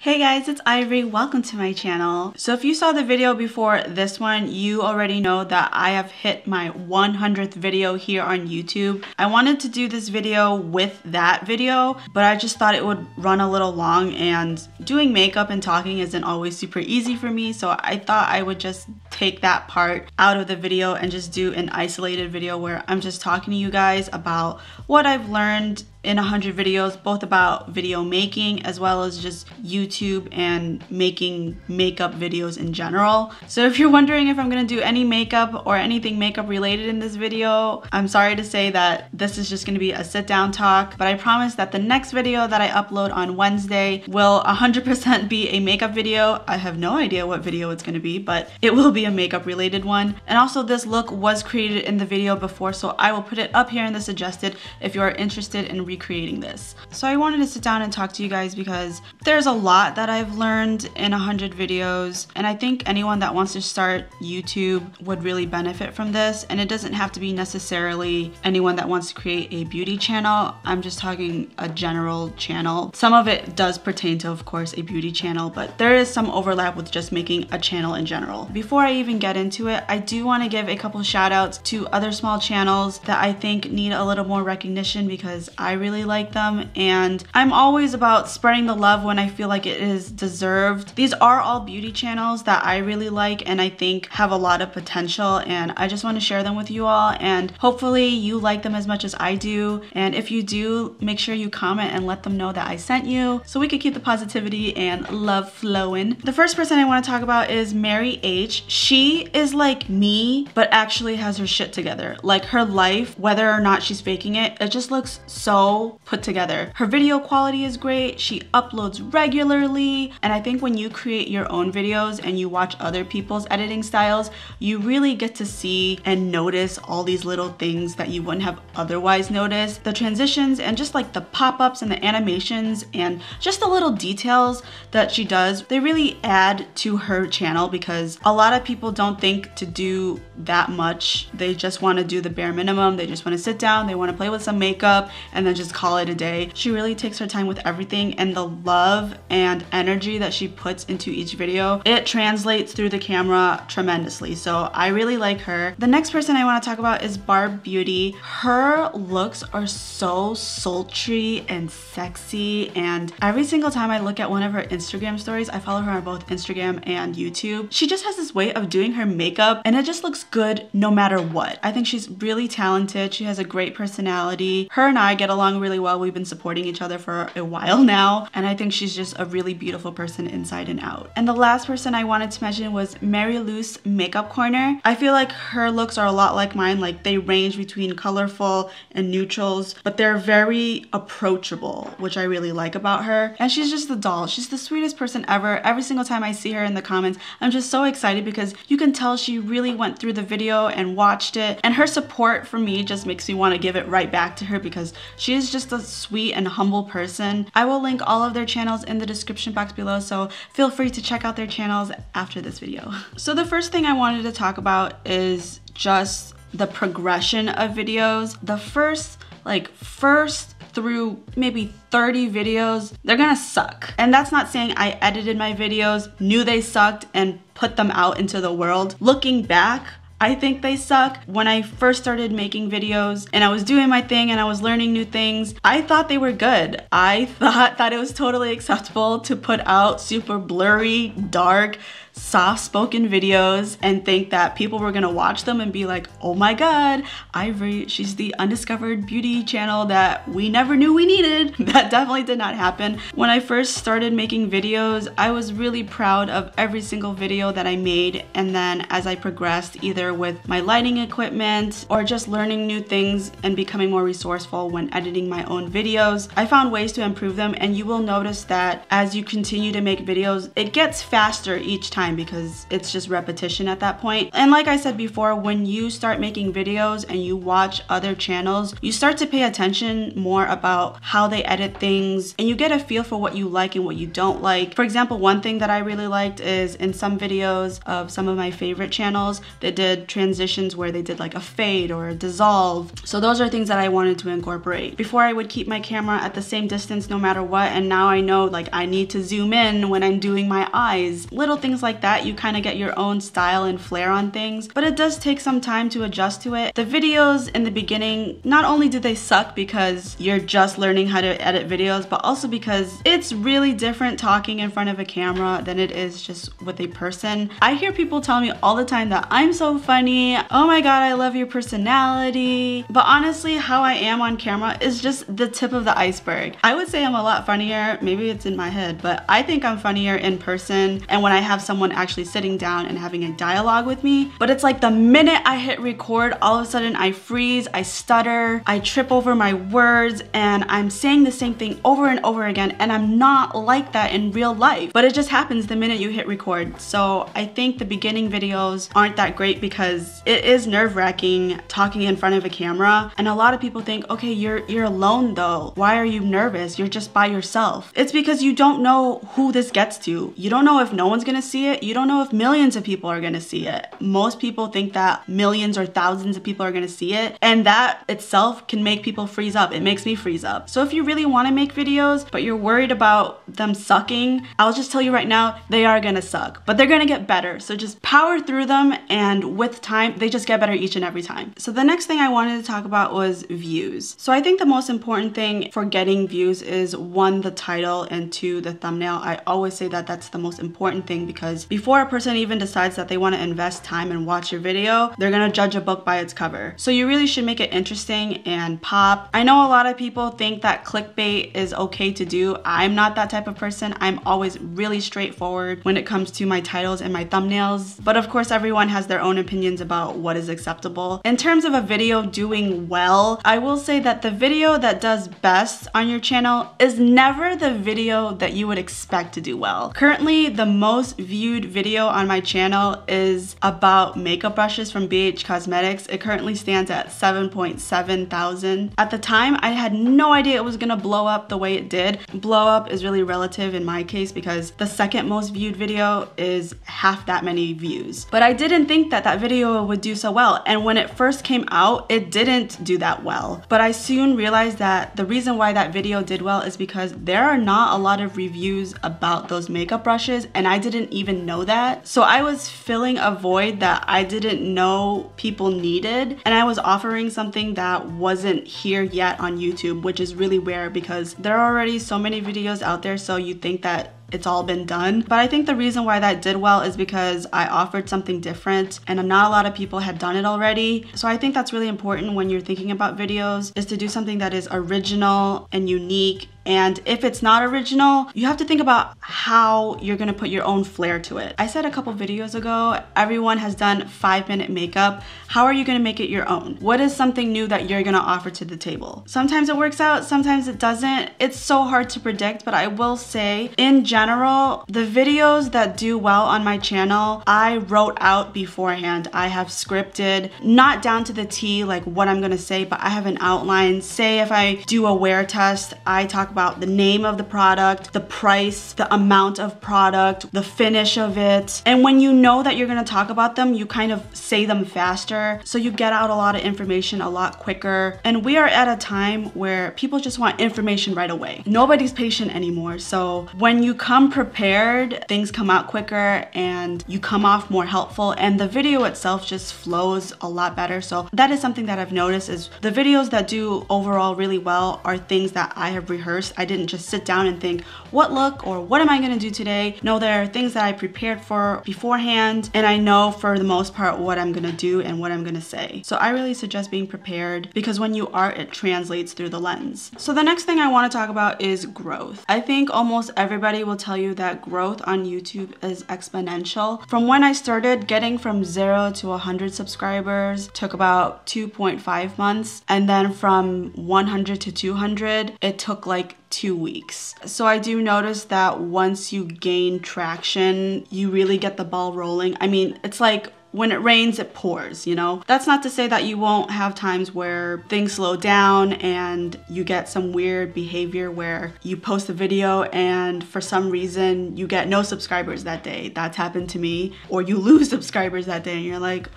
Hey guys, it's Ivory. Welcome to my channel. So if you saw the video before this one, you already know that I have hit my 100th video here on YouTube. I wanted to do this video with that video, but I just thought it would run a little long, and doing makeup and talking isn't always super easy for me, so I thought I would just take that part out of the video and just do an isolated video where I'm just talking to you guys about what I've learned in 100 videos, both about video making as well as just YouTube and making makeup videos in general. So if you're wondering if I'm gonna do any makeup or anything makeup related in this video, I'm sorry to say that this is just gonna be a sit down talk, but I promise that the next video that I upload on Wednesday will 100% be a makeup video. I have no idea what video it's gonna be, but it will be a makeup related one. And also this look was created in the video before, so I will put it up here in the suggested if you are interested in recreating this. So I wanted to sit down and talk to you guys because there's a lot that I've learned in 100 videos, and I think anyone that wants to start YouTube would really benefit from this. And it doesn't have to be necessarily anyone that wants to create a beauty channel. I'm just talking a general channel. Some of it does pertain to, of course, a beauty channel, but there is some overlap with just making a channel in general. Before I even get into it, I do want to give a couple shout outs to other small channels that I think need a little more recognition because I really like them, and I'm always about spreading the love when I feel like it is deserved. These are all beauty channels that I really like and I think have a lot of potential, and I just want to share them with you all, and hopefully you like them as much as I do. And if you do, make sure you comment and let them know that I sent you so we can keep the positivity and love flowing. The first person I want to talk about is Mary H. She is like me, but actually has her shit together. Like her life, whether or not she's faking it, it just looks so put together. Her video quality is great. She uploads regularly, and I think when you create your own videos and you watch other people's editing styles, you really get to see and notice all these little things that you wouldn't have otherwise noticed. The transitions and just like the pop-ups and the animations and just the little details that she does, they really add to her channel because a lot of people don't think to do that much. They just want to do the bare minimum. They just want to sit down, they want to play with some makeup and then just call it a day. She really takes her time with everything, and the love and energy that she puts into each video, it translates through the camera tremendously. So I really like her. The next person I want to talk about is Barb Beauty. Her looks are so sultry and sexy, and every single time I look at one of her Instagram stories, I follow her on both Instagram and YouTube, she just has this way of doing her makeup and it just looks good no matter what. I think she's really talented. She has a great personality. Her and I get along really well. We've been supporting each other for a while now, and I think she's just a really beautiful person inside and out. And the last person I wanted to mention was Mary Lou's Makeup Corner. I feel like her looks are a lot like mine. Like they range between colorful and neutrals, but they're very approachable, which I really like about her. And she's just the doll. She's the sweetest person ever. Every single time I see her in the comments, I'm just so excited because you can tell she really went through the video and watched it, and her support for me just makes me want to give it right back to her because she is just a sweet and humble person. I will link all of their channels in the description box below, so feel free to check out their channels after this video. So the first thing I wanted to talk about is just the progression of videos. The first through maybe 30 videos, they're gonna suck. And that's not saying I edited my videos, knew they sucked, and put them out into the world. Looking back, I think they suck. When I first started making videos and I was doing my thing and I was learning new things, I thought they were good. I thought that it was totally acceptable to put out super blurry, dark, soft-spoken videos and think that people were gonna watch them and be like, oh my god, Ivory, she's the undiscovered beauty channel that we never knew we needed. That definitely did not happen. When I first started making videos, I was really proud of every single video that I made, and then as I progressed, either with my lighting equipment or just learning new things and becoming more resourceful when editing my own videos, I found ways to improve them. And you will notice that as you continue to make videos, it gets faster each time time because it's just repetition at that point. And like I said before, when you start making videos and you watch other channels, you start to pay attention more about how they edit things, and you get a feel for what you like and what you don't like. For example, one thing that I really liked is in some videos of some of my favorite channels, they did transitions where they did like a fade or a dissolve. So those are things that I wanted to incorporate. Before I would keep my camera at the same distance no matter what, and now I know like I need to zoom in when I'm doing my eyes. Little things like that, you kind of get your own style and flair on things, but it does take some time to adjust to it. The videos in the beginning, not only do they suck because you're just learning how to edit videos, but also because it's really different talking in front of a camera than it is just with a person. I hear people tell me all the time that I'm so funny, oh my god, I love your personality, but honestly, how I am on camera is just the tip of the iceberg. I would say I'm a lot funnier, maybe it's in my head, but I think I'm funnier in person and when I have someone actually sitting down and having a dialogue with me. But it's like the minute I hit record, all of a sudden I freeze, I stutter, I trip over my words, and I'm saying the same thing over and over again, and I'm not like that in real life, but it just happens the minute you hit record. So I think the beginning videos aren't that great because it is nerve-wracking talking in front of a camera, and a lot of people think, okay, you're alone though, why are you nervous, you're just by yourself. It's because you don't know who this gets to. You don't know if no one's gonna see it, you don't know if millions of people are gonna see it. Most people think that millions or thousands of people are gonna see it, and that itself can make people freeze up. It makes me freeze up. So if you really want to make videos but you're worried about them sucking, I'll just tell you right now, they are gonna suck, but they're gonna get better. So just power through them, and with time they just get better each and every time. So the next thing I wanted to talk about was views. So I think the most important thing for getting views is one, the title, and two, the thumbnail. I always say that that's the most important thing because before a person even decides that they want to invest time and watch your video, they're gonna judge a book by its cover. So you really should make it interesting and pop. I know a lot of people think that clickbait is okay to do. I'm not that type of person. I'm always really straightforward when it comes to my titles and my thumbnails, but of course everyone has their own opinions about what is acceptable. In terms of a video doing well, I will say that the video that does best on your channel is never the video that you would expect to do well. Currently, the most viewed video on my channel is about makeup brushes from Beige Cosmetics. It currently stands at 7.7 thousand. At the time, I had no idea it was gonna blow up the way it did. Blow up is really relative in my case because the second most viewed video is half that many views. But I didn't think that that video would do so well, and when it first came out, it didn't do that well. But I soon realized that the reason why that video did well is because there are not a lot of reviews about those makeup brushes, and I didn't even know that. So I was filling a void that I didn't know people needed, and I was offering something that wasn't here yet on YouTube, which is really rare because there are already so many videos out there, so you think that it's all been done. But I think the reason why that did well is because I offered something different and not a lot of people had done it already. So I think that's really important when you're thinking about videos, is to do something that is original and unique. And if it's not original, you have to think about how you're gonna put your own flair to it. I said a couple videos ago, everyone has done 5-minute makeup. How are you gonna make it your own? What is something new that you're gonna offer to the table? Sometimes it works out, sometimes it doesn't. It's so hard to predict, but I will say, in general, the videos that do well on my channel, I wrote out beforehand. I have scripted, not down to the T, like what I'm gonna say, but I have an outline. Say if I do a wear test, I talk about the name of the product, the price, the amount of product, the finish of it. And when you know that you're gonna talk about them, you kind of say them faster, so you get out a lot of information a lot quicker. And we are at a time where people just want information right away. Nobody's patient anymore. So when you come prepared, things come out quicker and you come off more helpful, and the video itself just flows a lot better. So that is something that I've noticed, is the videos that do overall really well are things that I have rehearsed. I didn't just sit down and think, what look or what am I gonna do today? No, there are things that I prepared for beforehand, and I know for the most part what I'm gonna do and what I'm gonna say. So I really suggest being prepared, because when you are, it translates through the lens. So the next thing I wanna talk about is growth. I think almost everybody will tell you that growth on YouTube is exponential. From when I started, getting from 0 to 100 subscribers took about 2.5 months. And then from 100 to 200, it took like 2 weeks. So I do notice that once you gain traction, you really get the ball rolling. I mean, it's like when it rains, it pours, you know? That's not to say that you won't have times where things slow down and you get some weird behavior where you post a video and for some reason you get no subscribers that day. That's happened to me. Or you lose subscribers that day and you're like,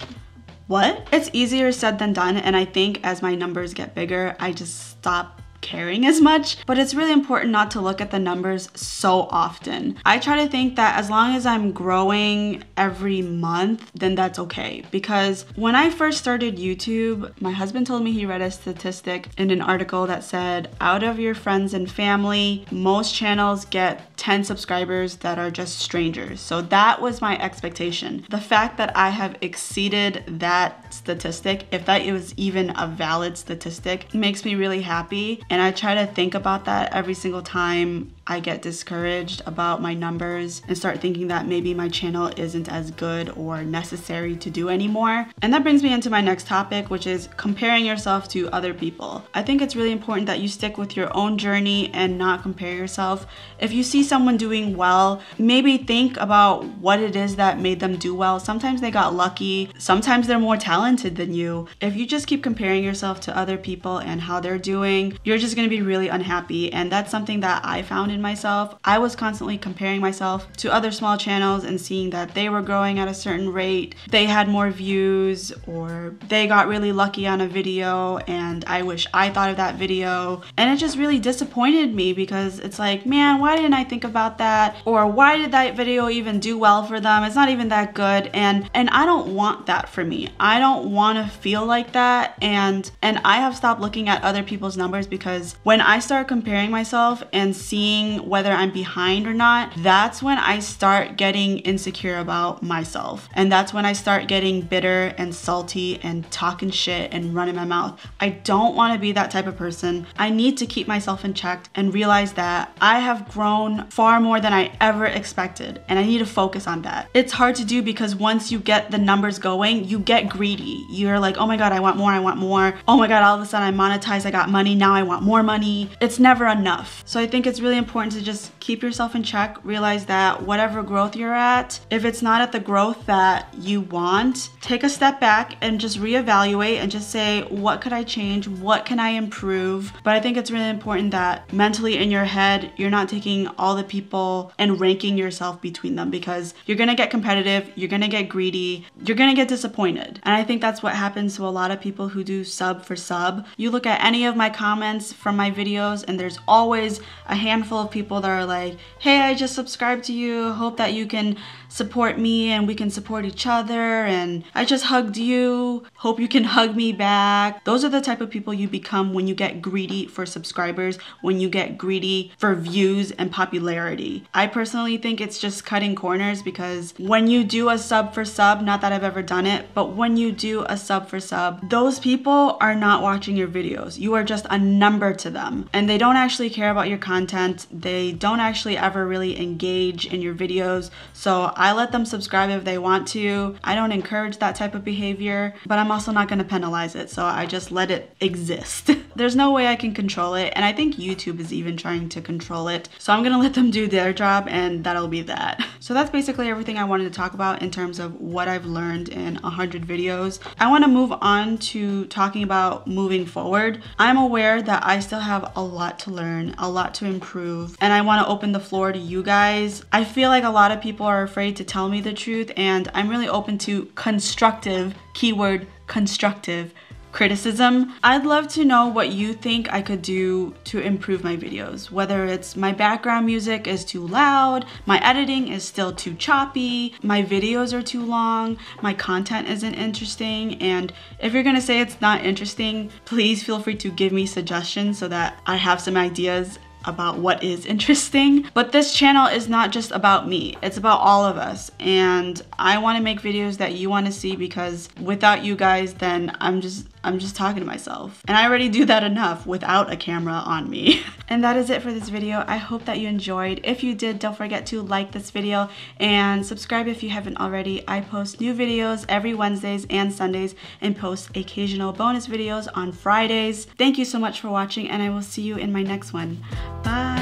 what? It's easier said than done, and I think as my numbers get bigger, I just stop caring as much, but it's really important not to look at the numbers so often. I try to think that as long as I'm growing every month, then that's okay. Because when I first started YouTube, my husband told me he read a statistic in an article that said, out of your friends and family, most channels get 10 subscribers that are just strangers. So that was my expectation. The fact that I have exceeded that statistic, if that was even a valid statistic, makes me really happy. And I try to think about that every single time I get discouraged about my numbers and start thinking that maybe my channel isn't as good or necessary to do anymore. And that brings me into my next topic, which is comparing yourself to other people. I think it's really important that you stick with your own journey and not compare yourself. If you see someone doing well, maybe think about what it is that made them do well. Sometimes they got lucky. Sometimes they're more talented than you. If you just keep comparing yourself to other people and how they're doing, you're just gonna be really unhappy. And that's something that I found in myself. I was constantly comparing myself to other small channels and seeing that they were growing at a certain rate, they had more views, or they got really lucky on a video and I wish I thought of that video. And it just really disappointed me because it's like, man, why didn't I think about that? Or why did that video even do well for them? It's not even that good. And I don't want that for me. I don't want to feel like that. And I have stopped looking at other people's numbers because when I start comparing myself and seeing whether I'm behind or not, that's when I start getting insecure about myself. And that's when I start getting bitter and salty and talking shit and running my mouth. I don't want to be that type of person. I need to keep myself in check and realize that I have grown far more than I ever expected. And I need to focus on that. It's hard to do because once you get the numbers going, you get greedy. You're like, oh my God, I want more, I want more. Oh my God, all of a sudden I monetized, I got money, now I want more money. It's never enough. So I think it's really important to just keep yourself in check, realize that whatever growth you're at, if it's not at the growth that you want, take a step back and just reevaluate and just say, what could I change? What can I improve? But I think it's really important that mentally in your head, you're not taking all the people and ranking yourself between them because you're gonna get competitive, you're gonna get greedy, you're gonna get disappointed. And I think that's what happens to a lot of people who do sub for sub. You look at any of my comments from my videos and there's always a handful of people that are like, hey, I just subscribed to you, hope that you can support me and we can support each other, and I just hugged you, hope you can hug me back. Those are the type of people you become when you get greedy for subscribers, when you get greedy for views and popularity. I personally think it's just cutting corners because when you do a sub for sub, not that I've ever done it, but when you do a sub for sub, those people are not watching your videos. You are just a number to them and they don't actually care about your content. They don't actually ever really engage in your videos. So I let them subscribe if they want to. I don't encourage that type of behavior, but I'm also not going to penalize it. So I just let it exist. There's no way I can control it. And I think YouTube is even trying to control it. So I'm going to let them do their job and that'll be that. So that's basically everything I wanted to talk about in terms of what I've learned in 100 videos. I want to move on to talking about moving forward. I'm aware that I still have a lot to learn, a lot to improve, and I want to open the floor to you guys. I feel like a lot of people are afraid to tell me the truth, and I'm really open to constructive, keyword constructive, criticism. I'd love to know what you think I could do to improve my videos, whether it's my background music is too loud, my editing is still too choppy, my videos are too long, my content isn't interesting, and if you're gonna say it's not interesting, please feel free to give me suggestions so that I have some ideas about what is interesting. But this channel is not just about me, it's about all of us, and I want to make videos that you want to see because without you guys, then I'm I'm just talking to myself. And I already do that enough without a camera on me. And that is it for this video. I hope that you enjoyed. If you did, don't forget to like this video and subscribe if you haven't already. I post new videos every Wednesdays and Sundays and post occasional bonus videos on Fridays. Thank you so much for watching, and I will see you in my next one. Bye!